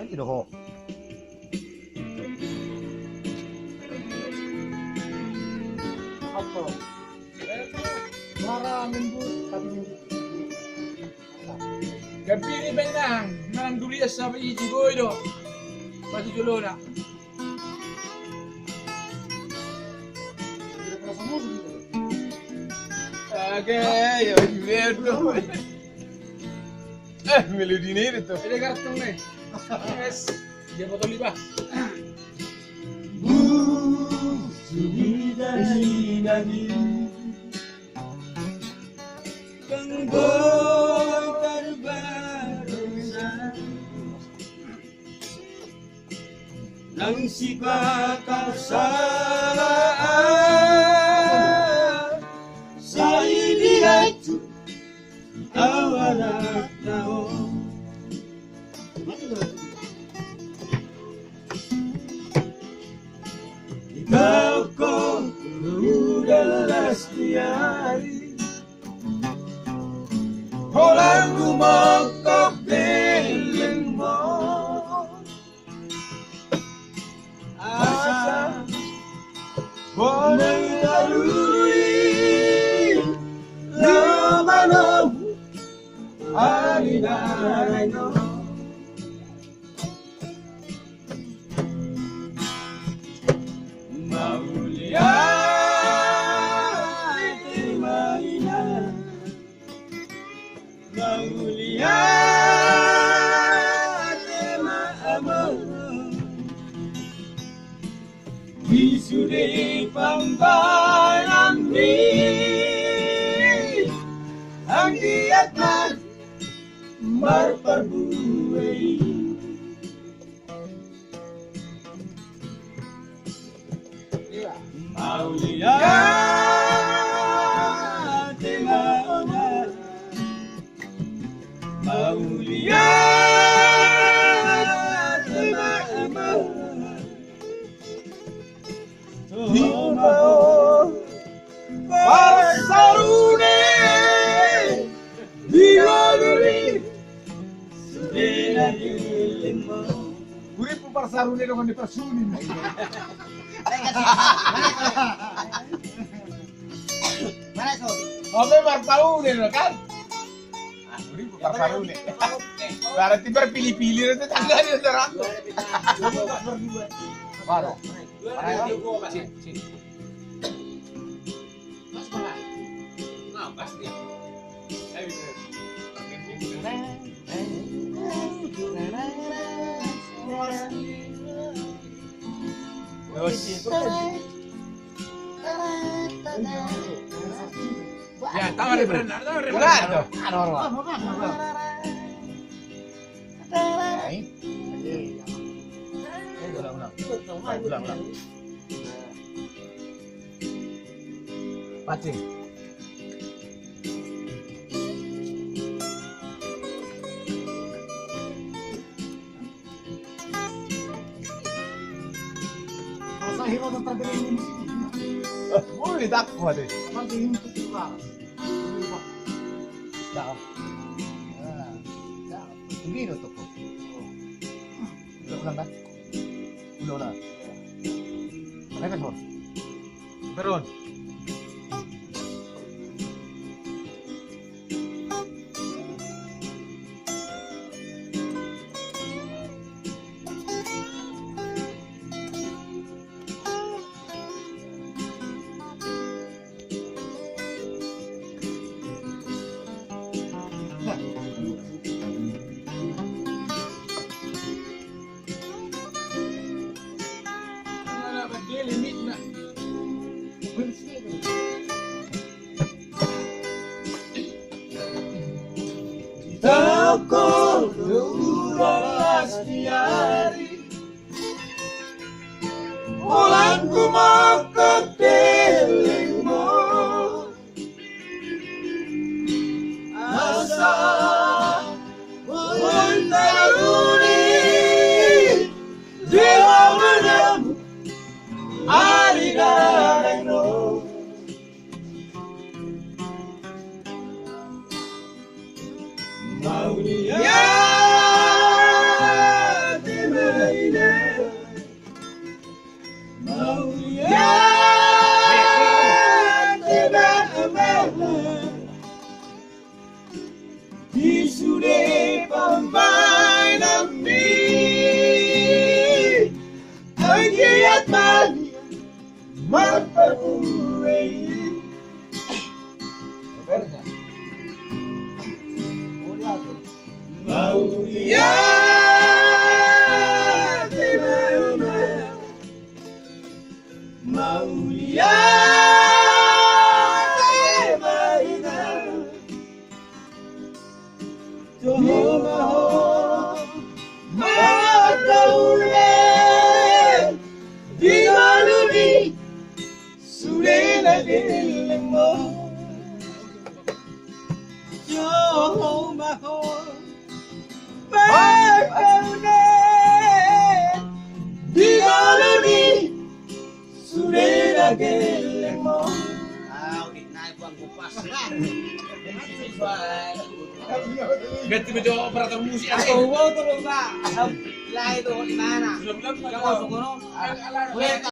Lagi dong. Apa? Maraming bu, tapi Gabi ni benang, nang dulias sa iji boy do. Masih dulu nak. tidak pernah sama gitu. Okay, ya vero. Melodi ni itu. Ini kartun nih. Yes, dia foto liba. Nang sipakasaraan sa ilihat tawanan taon. Ikaw ko udalas diyari, walang gumakap piling mo. Asa boleh daruri lamanam alinaray no. Maulian timainan, maulian timaamang Isuri pambanan ni ang diat man marparbuhay. Maulian di mauna, maulian di maama. Tumao para sarune dilaluri sudena yulimo. Uri po para sa rune dengan dipasunin. Mana so? Oke, marpaunin kan? Uri po para sa rune. Berarti berpilih-pilih itu tanggal dia terang. Baru. Sini. Mas mana? Nah, pasti. Ya, estaba refrenando, estaba refrenando. Ahí. Ulang. Pancing. Rasa hero ng tagalin mo sih. Boleh tak kuat deh. Nanti ini tuh lah. Ciao. Begini tuh. Ulang kan? Ulang. Mana kan? Peron. Dia limit nak. Ako luras diari, walang kumakapiling mo. Asa walang taruni, di lamanam alinaray no. Maulian di Mauliat, Mauliat, Mauliat, Mauliat, Jehovah, Mauliat, di maludi, surena delemo, Jehovah, Mauliat, di maludi, surena delemo. Ulit na ipo ang kupas. Ganti mo dyan operator musik. Wow, tulog ba? Lahi to, imana. Jangan sukuno.